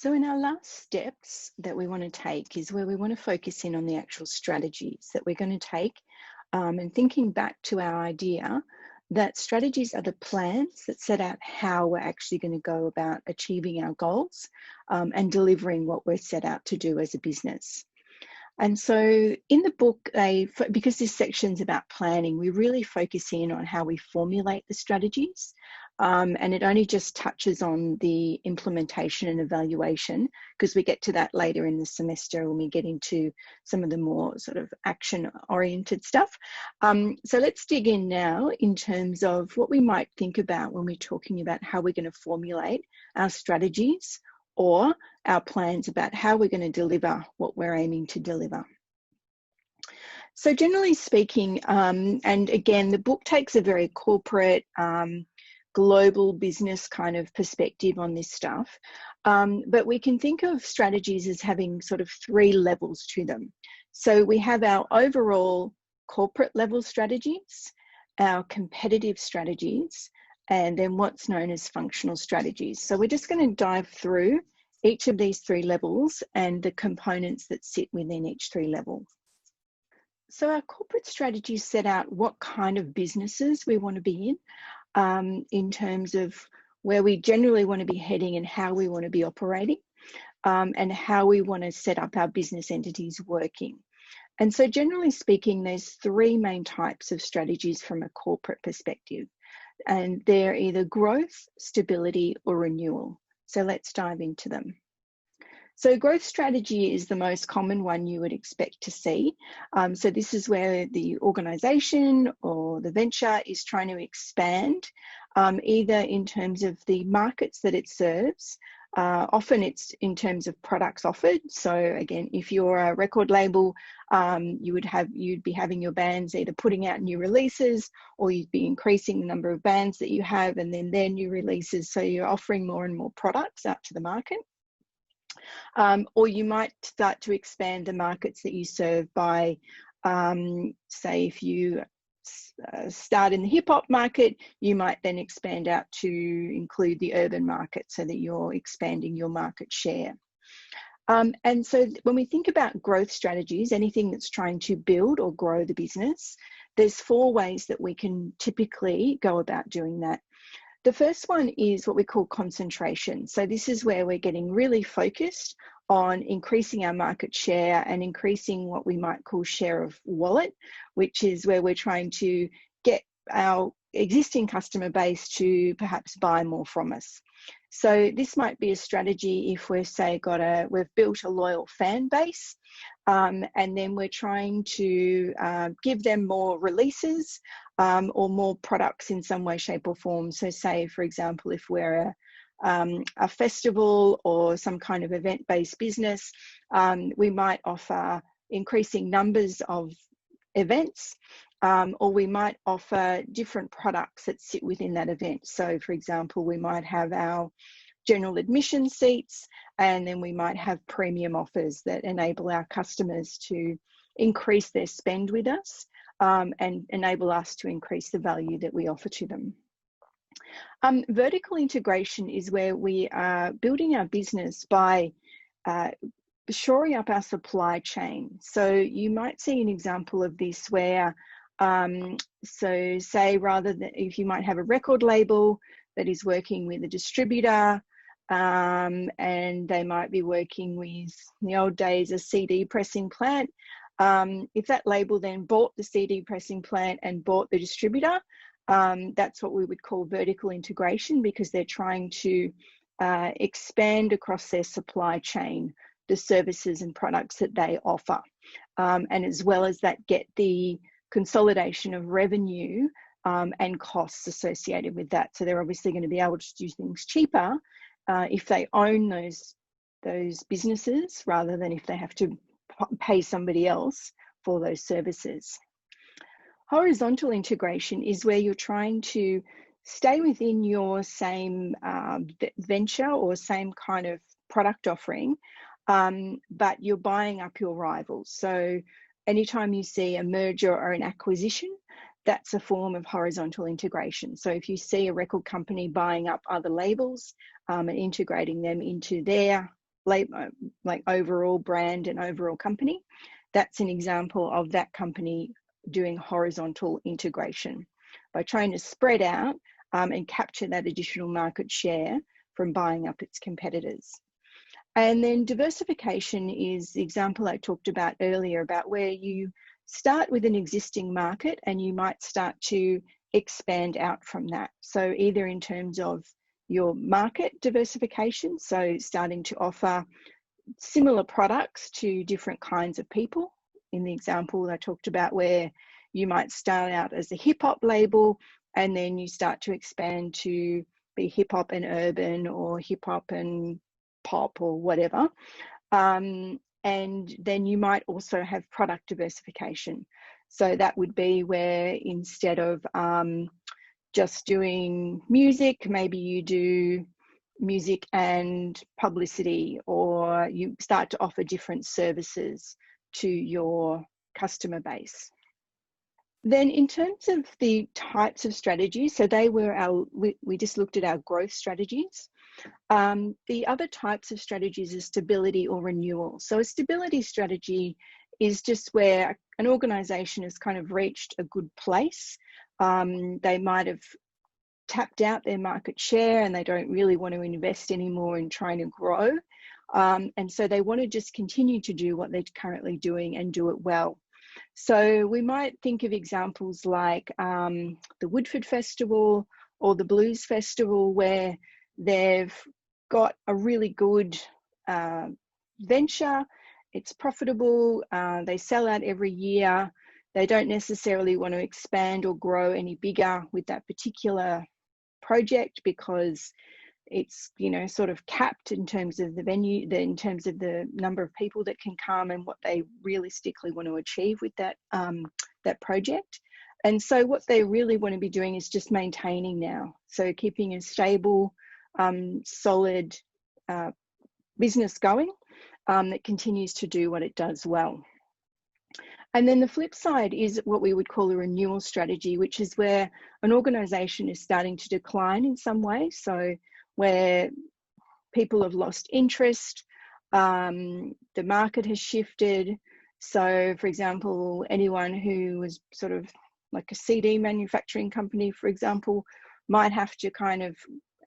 So in our last steps that we want to take is where we want to focus in on the actual strategies that we're going to take, and thinking back to our idea that strategies are the plans that set out how we're actually going to go about achieving our goals, and delivering what we're set out to do as a business. And so in the book, because this section's about planning, we really focus in on how we formulate the strategies. And it only just touches on the implementation and evaluation, because we get to that later in the semester when we get into some of the more sort of action-oriented stuff. So let's dig in now in terms of what we might think about when we're talking about how we're going to formulate our strategies or our plans about how we're going to deliver what we're aiming to deliver. So generally speaking, and again, the book takes a very corporate, global business kind of perspective on this stuff, but we can think of strategies as having sort of three levels to them. So we have our overall corporate level strategies, our competitive strategies, and then what's known as functional strategies. So we're just going to dive through each of these three levels and the components that sit within each three level. So our corporate strategies set out what kind of businesses we want to be in terms of where we generally want to be heading and how we want to be operating, and how we want to set up our business entities working. And so generally speaking, there's three main types of strategies from a corporate perspective, and they're either growth, stability, or renewal. So let's dive into them. So growth strategy is the most common one you would expect to see. So this is where the organization or the venture is trying to expand, either in terms of the markets that it serves. Often it's in terms of products offered. So again, if you're a record label, you'd be having your bands either putting out new releases, or you'd be increasing the number of bands that you have and then their new releases. So you're offering more and more products out to the market. Or you might start to expand the markets that you serve by, say, if you start in the hip hop market, you might then expand out to include the urban market so that you're expanding your market share. And so when we think about growth strategies, anything that's trying to build or grow the business, there's four ways that we can typically go about doing that. The first one is what we call concentration. So this is where we're getting really focused on increasing our market share and increasing what we might call share of wallet, which is where we're trying to get our existing customer base to perhaps buy more from us. So this might be a strategy if we've we've built a loyal fan base, and then we're trying to give them more releases, or more products in some way, shape or form. So say, for example, if we're a festival or some kind of event-based business, we might offer increasing numbers of events, or we might offer different products that sit within that event. So for example, we might have our general admission seats, and then we might have premium offers that enable our customers to increase their spend with us, and enable us to increase the value that we offer to them. Vertical integration is where we are building our business by shoring up our supply chain. So you might see an example of this where, so say rather than if you might have a record label that is working with a distributor, and they might be working with, in the old days, a CD pressing plant. If that label then bought the CD pressing plant and bought the distributor, that's what we would call vertical integration, because they're trying to expand across their supply chain the services and products that they offer, and as well as that, get the consolidation of revenue and costs associated with that. So they're obviously going to be able to do things cheaper if they own those businesses, rather than if they have to pay somebody else for those services. Horizontal integration is where you're trying to stay within your same venture or same kind of product offering, but you're buying up your rivals. So anytime you see a merger or an acquisition, that's a form of horizontal integration. So if you see a record company buying up other labels and integrating them into their like overall brand and overall company. That's an example of that company doing horizontal integration by trying to spread out and capture that additional market share from buying up its competitors. And then diversification is the example I talked about earlier, about where you start with an existing market and you might start to expand out from that. So either in terms of your market diversification, so starting to offer similar products to different kinds of people. In the example I talked about, where you might start out as a hip hop label and then you start to expand to be hip hop and urban, or hip hop and pop, or whatever. And then you might also have product diversification. So that would be where instead of just doing music, maybe you do music and publicity, or you start to offer different services to your customer base. Then in terms of the types of strategies, so they were we just looked at our growth strategies. The other types of strategies are stability or renewal. So a stability strategy is just where an organization has kind of reached a good place. They might have tapped out their market share and they don't really want to invest anymore in trying to grow. And so they want to just continue to do what they're currently doing and do it well. So we might think of examples like the Woodford Festival or the Blues Festival, where they've got a really good venture, it's profitable, they sell out every year, they don't necessarily want to expand or grow any bigger with that particular project because it's, you know, sort of capped in terms of the venue, in terms of the number of people that can come and what they realistically want to achieve with that that project. And so what they really want to be doing is just maintaining now. So keeping a stable, solid business going that continues to do what it does well. And then the flip side is what we would call a renewal strategy, which is where an organization is starting to decline in some way. So where people have lost interest, the market has shifted. So for example, anyone who was sort of like a CD manufacturing company, for example, might have to kind of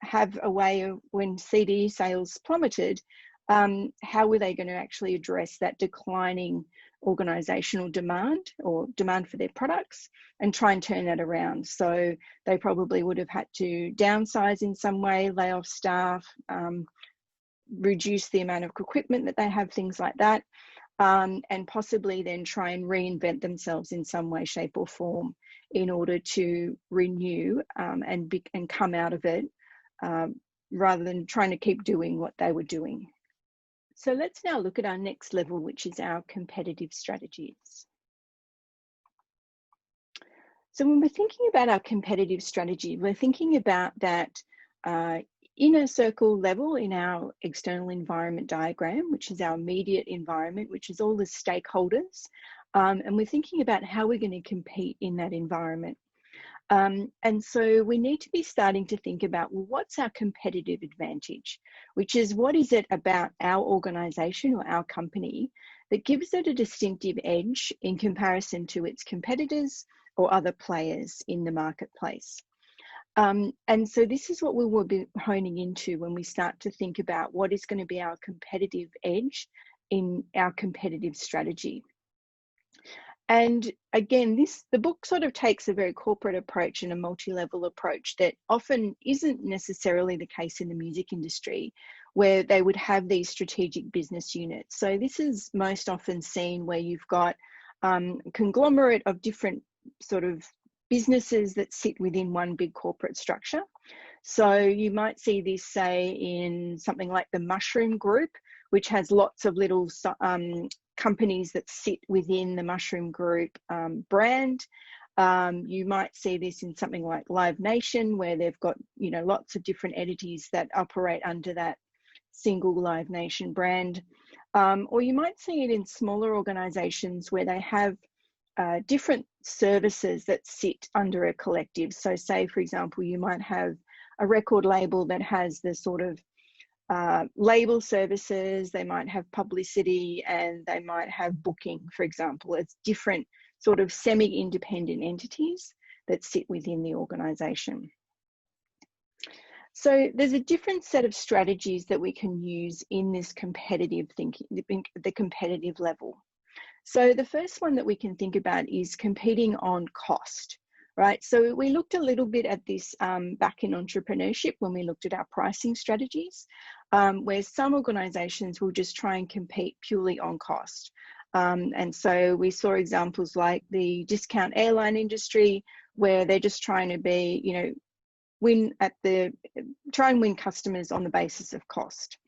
have a way of, when CD sales plummeted, how were they going to actually address that declining organizational demand or demand for their products and try and turn that around. So they probably would have had to downsize in some way, lay off staff, reduce the amount of equipment that they have, things like that, and possibly then try and reinvent themselves in some way, shape or form in order to renew and come out of it, rather than trying to keep doing what they were doing. So let's now look at our next level, which is our competitive strategies. So when we're thinking about our competitive strategy, we're thinking about that inner circle level in our external environment diagram, which is our immediate environment, which is all the stakeholders. And we're thinking about how we're going to compete in that environment. And so we need to be starting to think about, well, what's our competitive advantage, which is what is it about our organization or our company that gives it a distinctive edge in comparison to its competitors or other players in the marketplace. And so this is what we will be honing into when we start to think about what is going to be our competitive edge in our competitive strategy. And again, the book sort of takes a very corporate approach and a multi-level approach that often isn't necessarily the case in the music industry, where they would have these strategic business units. So this is most often seen where you've got a conglomerate of different sort of businesses that sit within one big corporate structure. So you might see this, say, in something like the Mushroom Group, which has lots of little companies that sit within the Mushroom Group brand. You might see this in something like Live Nation, where they've got, you know, lots of different entities that operate under that single Live Nation brand. Or you might see it in smaller organizations where they have different services that sit under a collective. So say, for example, you might have a record label that has the sort of label services, they might have publicity, and they might have booking, for example. It's different sort of semi-independent entities that sit within the organisation. So there's a different set of strategies that we can use in this competitive thinking, the competitive level. So the first one that we can think about is competing on cost, right? So we looked a little bit at this back in entrepreneurship when we looked at our pricing strategies, where some organizations will just try and compete purely on cost. And so we saw examples like the discount airline industry, where they're just trying to be, you know, try and win customers on the basis of cost.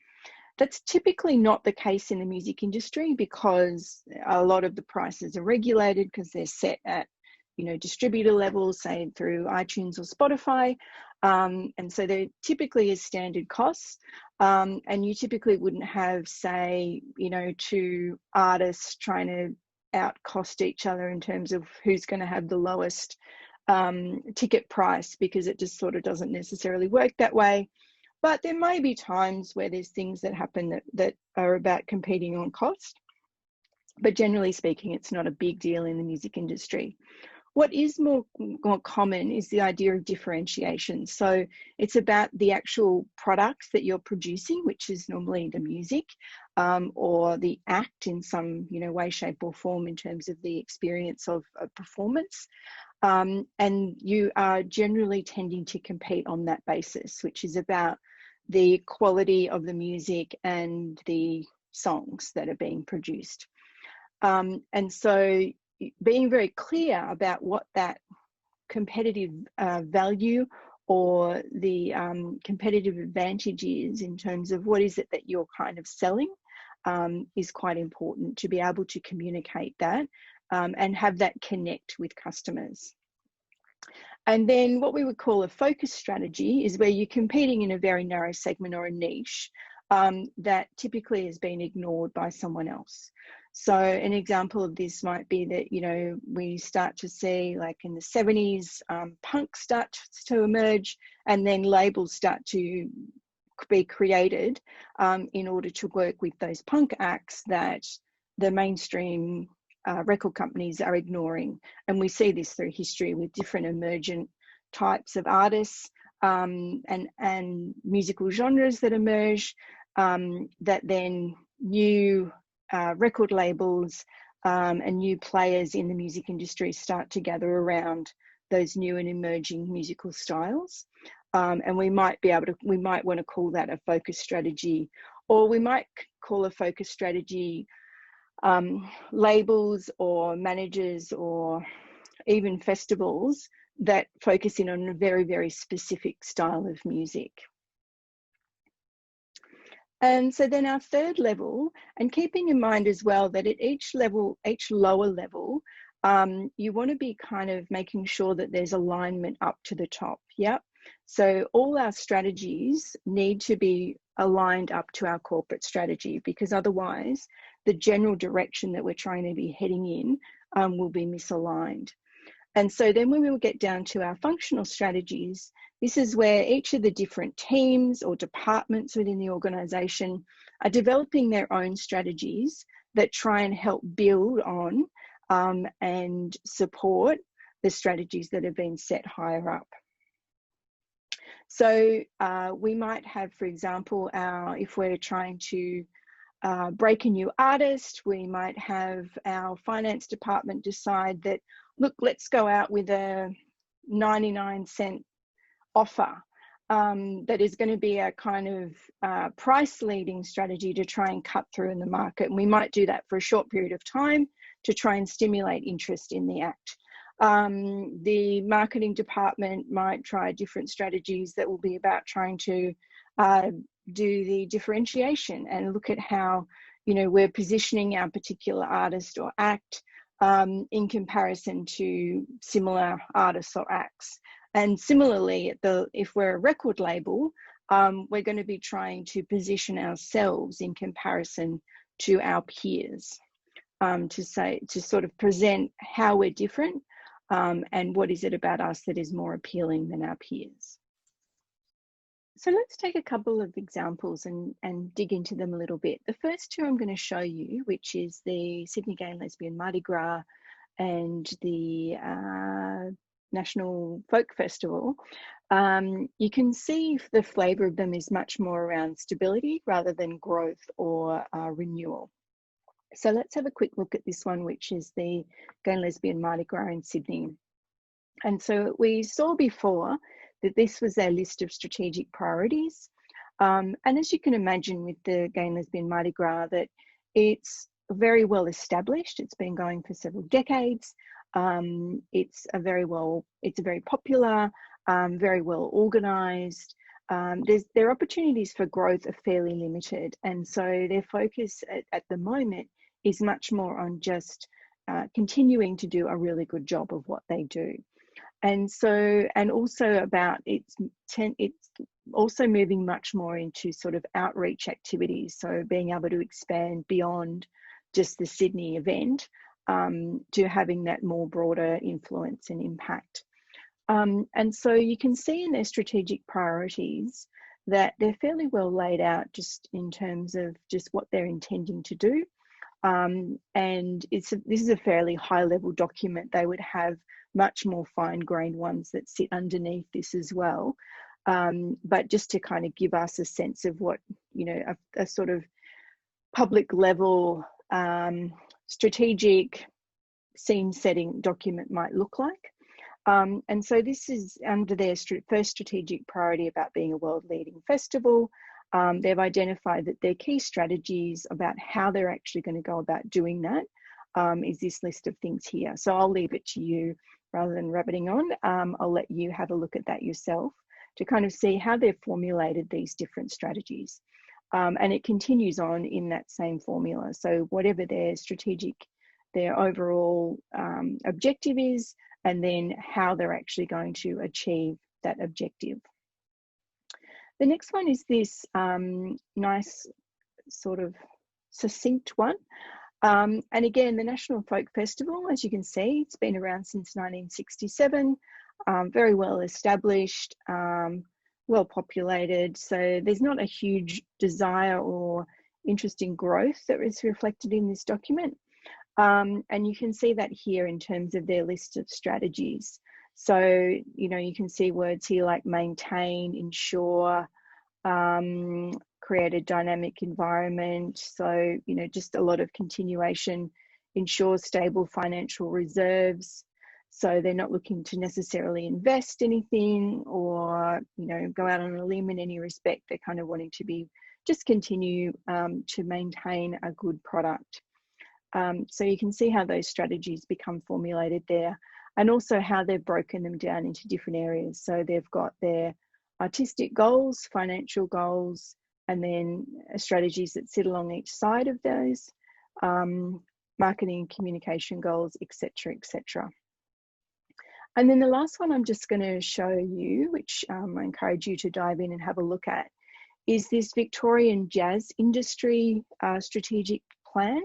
That's typically not the case in the music industry, because a lot of the prices are regulated because they're set at, you know, distributor levels, say through iTunes or Spotify. And so they're typically as standard costs. And you typically wouldn't have, say, you know, two artists trying to outcost each other in terms of who's going to have the lowest ticket price, because it just sort of doesn't necessarily work that way. But there may be times where there's things that happen that are about competing on cost. But generally speaking, it's not a big deal in the music industry. What is more common is the idea of differentiation. So it's about the actual products that you're producing, which is normally the music or the act in some, you know, way, shape or form in terms of the experience of a performance. And you are generally tending to compete on that basis, which is about the quality of the music and the songs that are being produced. And so being very clear about what that competitive value or the competitive advantage is in terms of what is it that you're kind of selling is quite important to be able to communicate that and have that connect with customers. And then what we would call a focus strategy is where you're competing in a very narrow segment or a niche that typically has been ignored by someone else. So an example of this might be that, you know, we start to see, like in the 70s, punk starts to emerge, and then labels start to be created in order to work with those punk acts that the mainstream record companies are ignoring. And we see this through history with different emergent types of artists and musical genres that emerge, that then new record labels and new players in the music industry start to gather around those new and emerging musical styles. And we might want to call that a focus strategy, or we might call a focus strategy labels or managers or even festivals that focus in on a very, very specific style of music. And so then our third level, and keeping in mind as well that at each level, each lower level, you want to be kind of making sure that there's alignment up to the top. Yep. So all our strategies need to be aligned up to our corporate strategy, because otherwise the general direction that we're trying to be heading in will be misaligned. And so then when we will get down to our functional strategies, this is where each of the different teams or departments within the organisation are developing their own strategies that try and help build on and support the strategies that have been set higher up. So we might have, for example, if we're trying to break a new artist, we might have our finance department decide that, look, let's go out with a 99-cent offer that is going to be a kind of price leading strategy to try and cut through in the market. And we might do that for a short period of time to try and stimulate interest in the act. The marketing department might try different strategies that will be about trying to do the differentiation and look at how, you know, we're positioning our particular artist or act in comparison to similar artists or acts. And similarly, if we're a record label, we're going to be trying to position ourselves in comparison to our peers, to sort of present how we're different and what is it about us that is more appealing than our peers. So let's take a couple of examples and dig into them a little bit. The first two I'm going to show you, which is the Sydney Gay and Lesbian Mardi Gras and the National Folk Festival, you can see the flavour of them is much more around stability rather than growth or renewal. So let's have a quick look at this one, which is the Gay and Lesbian Mardi Gras in Sydney. And so we saw before that this was their list of strategic priorities. And as you can imagine with the Gay and Lesbian Mardi Gras, that it's very well established. It's been going for several decades. It's very popular, very well organised. Their opportunities for growth are fairly limited. And so their focus at the moment is much more on just continuing to do a really good job of what they do. And so, and also about it's also moving much more into sort of outreach activities. So being able to expand beyond just the Sydney event to having that more broader influence and impact. And so you can see in their strategic priorities that they're fairly well laid out just in terms of just what they're intending to do. And this is a fairly high level document. They would have much more fine-grained ones that sit underneath this as well. But just to kind of give us a sense of what, you know, a sort of public level strategic scene setting document might look like. And so this is under their first strategic priority about being a world leading festival. They've identified that their key strategies about how they're actually going to go about doing that is this list of things here. So I'll leave it to you rather than rabbiting on. I'll let you have a look at that yourself to kind of see how they've formulated these different strategies. And it continues on in that same formula. So whatever their overall objective is, and then how they're actually going to achieve that objective. The next one is this nice sort of succinct one. And again, the National Folk Festival, as you can see, it's been around since 1967, very well established, well populated. So there's not a huge desire or interest in growth that is reflected in this document. And you can see that here in terms of their list of strategies. So, you know, you can see words here like maintain, ensure, create a dynamic environment. So, you know, just a lot of continuation, ensure stable financial reserves. So they're not looking to necessarily invest anything or, you know, go out on a limb in any respect. They're kind of wanting to just continue to maintain a good product. So you can see how those strategies become formulated there, and also how they've broken them down into different areas. So they've got their artistic goals, financial goals, and then strategies that sit along each side of those, marketing and communication goals, etc., etc. And then the last one I'm just going to show you, which I encourage you to dive in and have a look at, is this Victorian jazz industry strategic plan.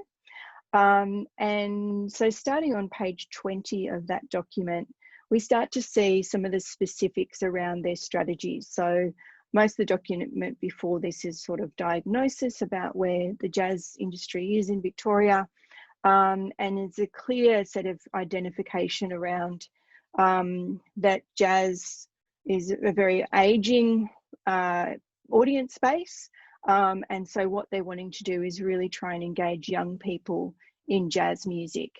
And so starting on page 20 of that document, we start to see some of the specifics around their strategies. So most of the document before this is sort of diagnosis about where the jazz industry is in Victoria. And it's a clear set of identification around that jazz is a very aging audience base. And so what they're wanting to do is really try and engage young people in jazz music.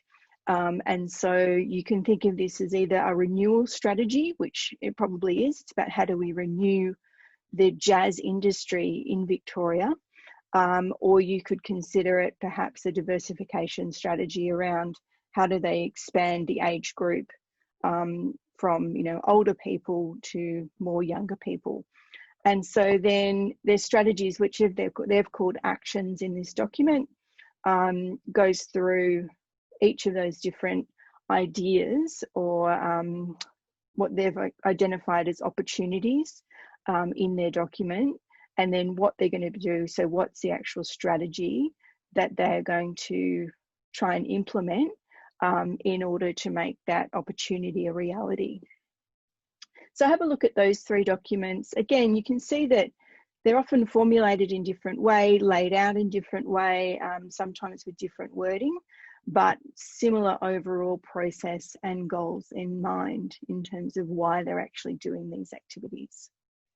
And so you can think of this as either a renewal strategy, which it probably is. It's about how do we renew the jazz industry in Victoria, or you could consider it perhaps a diversification strategy around how do they expand the age group from, you know, older people to more younger people. And so then there's strategies which they've called actions in this document, goes through each of those different ideas or what they've identified as opportunities in their document, and then what they're going to do. So what's the actual strategy that they're going to try and implement in order to make that opportunity a reality. So have a look at those 3 documents. Again, you can see that they're often formulated in different way, laid out in different way, sometimes with different wording, but similar overall process and goals in mind in terms of why they're actually doing these activities.